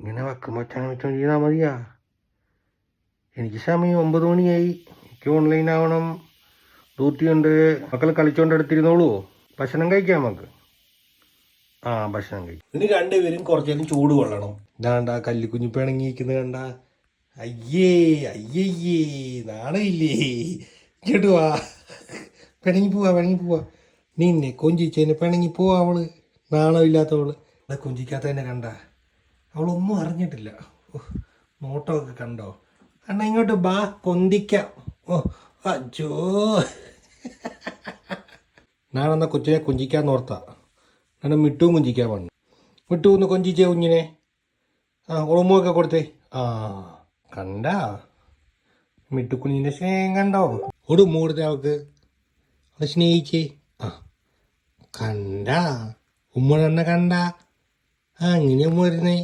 ഇങ്ങനെ വക്കും വച്ചാൻ വെച്ചോണ്ട് ചെയ്താൽ മതിയാ. എനിക്ക് സമയം 9 മണിയായി. എനിക്ക് ഓൺലൈൻ ആവണം, ഡ്യൂട്ടിയുണ്ട്. മക്കൾ കളിച്ചോണ്ട് എടുത്തിരുന്നോളൂ. ഭക്ഷണം കഴിക്കാം നമുക്ക്. ഭക്ഷണം കഴിക്കും. ഇനി രണ്ടുപേരും കുറച്ചേരം ചൂട് കൊള്ളണം. ഇതാണ്ട കല്ലിക്കുഞ്ഞി പിണങ്ങിയിരിക്കുന്നത് കണ്ട. അയ്യേ അയ്യയ്യേ, നാണയില്ലേ? ഇങ്ങോട്ട് വാ. പിണങ്ങി പോവാ. നിന്നെ കൊഞ്ചിച്ചതിന് പിണങ്ങി പോവാ അവള്. നാണമില്ലാത്തവള്. അവിടെ കൊഞ്ചിക്കാത്ത തന്നെ കണ്ട. അവളൊന്നും അറിഞ്ഞിട്ടില്ല. നോട്ടമൊക്കെ കണ്ടോ? അണ്ണ ഇങ്ങോട്ട് ബാ, കൊന്തിക്കാം. അജോ, ഞാനെന്നാ കൊച്ചിനെ കൊഞ്ചിക്കാൻ ഓർത്താ. ഞാൻ മിട്ടുവും കൊഞ്ചിക്കാൻ വന്നു. മിട്ടു ഒന്ന് കൊഞ്ചിച്ചേ കുഞ്ഞിനെ. ഉളമ്പൊക്കെ കൊടുത്തേ. കണ്ട മിട്ടുക്കുഞ്ഞിന്റെ സ്നേഹം കണ്ടോ? ഒരു മൂടുത്തെ അവൾക്ക്. അവളെ സ്നേഹിച്ചേ. കണ്ട ഉമ്മ തന്നെ കണ്ട. അങ്ങനെ ഉമ്മ വരുന്നേ.